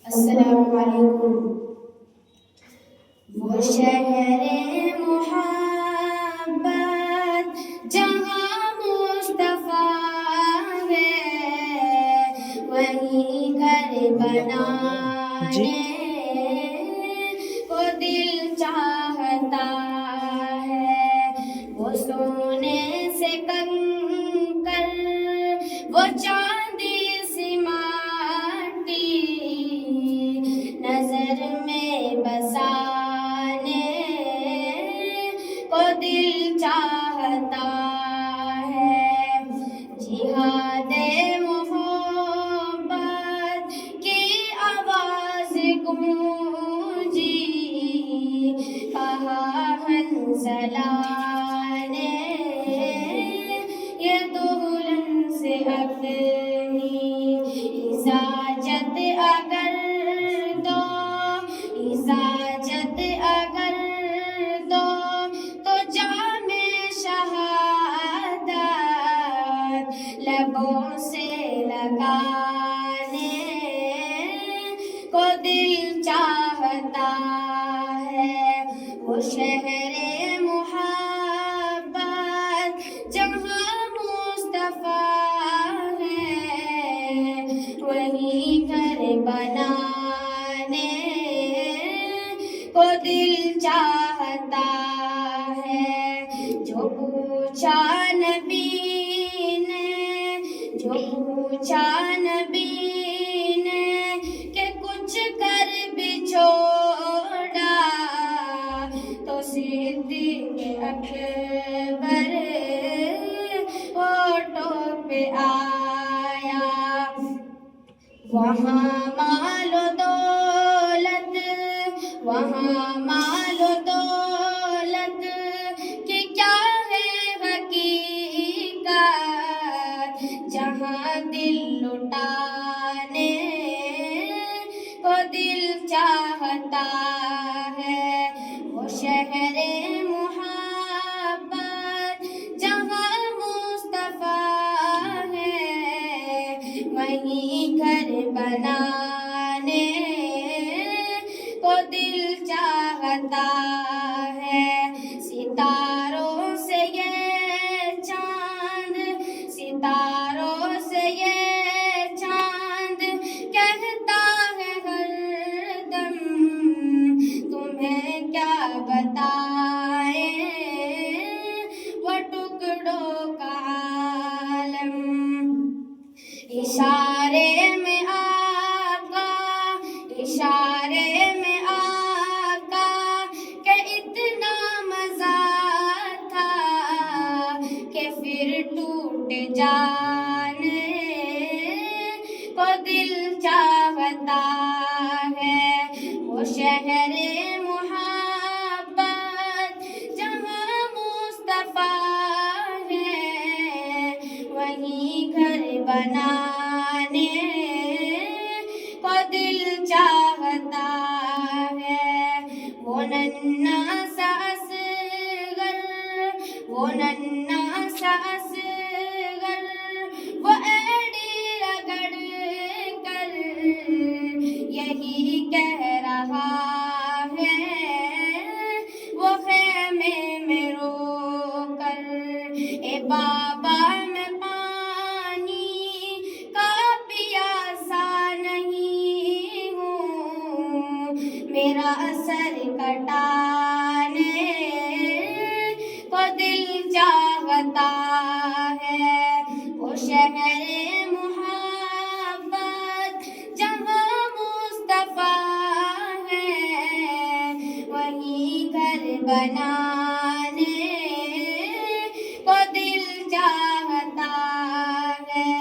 السلام علیکم. وہ شہر محبت جہاں مصطفیٰ ہے، وہیں گھر بنانے کو دل چاہتا ہے. وہ سونے سے کنکر، وہ چاندی سی ماٹی، نظر میں بسانے کو دل چاہتا ہے. جہاد محبت کی آواز گونجی، کہا حنظلہ نے یہ دلہن سے اپنی اجازت اگر دو، اجازت اگر دو تو جام شہادت لبوں سے لگانے کو دل چاہتا ہے. وہ شہر محبت جہاں مصطفیٰ ہے، وہیں گھر بنانے کو دل چاہتا ہے. جو پوچھا نبی نے، جو پوچھا نبی نے کہ کچھ کر بھی چھوڑا، تو صدیق اکبر ہوٹوں پہ آیا. وہاں مال و دولت، وہاں مال و دولت کہ کیا ہے حقیقت، جہاں دل لٹانے کو دل چاہتا ہے. وہ شہر محبت جہاں مصطفیٰ ہے، وہیں گھر بنانے کو دل چاہتا ہے. ستاروں سے یہ چاند، ستاروں سے یہ چاند کہتا ہے ہر دم، تمہیں کیا بتائیں وہ ٹکڑوں کا عالم. اشارے میں آقا، اشارے میں آقا کہ اتنا مزہ تھا کہ پھر ٹوٹ جانے کو دل چاہتا ہے. وہ شہر محبت جہاں مصطفیٰ ہے، وہیں گھر بنانے کو دل چاہتا ہے. وہ ننھا سا اصغر، وہ ننھا سا اصغر، وہ ایڑی رگڑ کر یہی کہہ رہا ہے. وہ خیمے میں رو کر، اے بابا میں پانی کا پیاسا نہیں ہوں، میرا سر کٹانے کو دل چاہتا ہے. وہ شہر محبت جہاں مصطفیٰ ہے، وہیں گھر بنانے کو دل چاہتا ہے.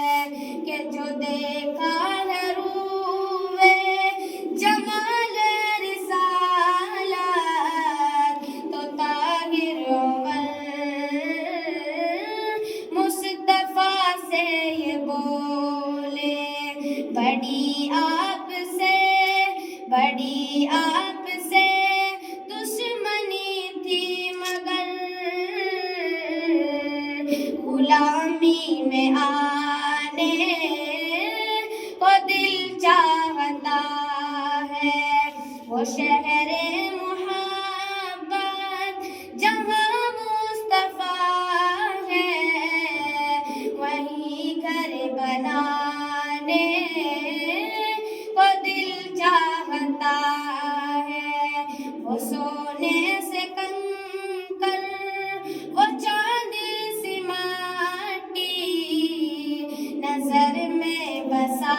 کہ جو دیکھا ہے روئے جمال رسالت، تو طاہر عمر مصطفیٰ سے یہ بولے، بڑی آپ سے، بڑی آپ سے دشمنی تھی مگر غلامی میں آنے کو دل چاہتا وہ شہر محبت جہاں مصطفیٰ ہے، وہیں گھر بنانے کو دل چاہتا ہے۔ وہ سونے سے کنکر، وہ چاندی سی مٹی نظر میں بسا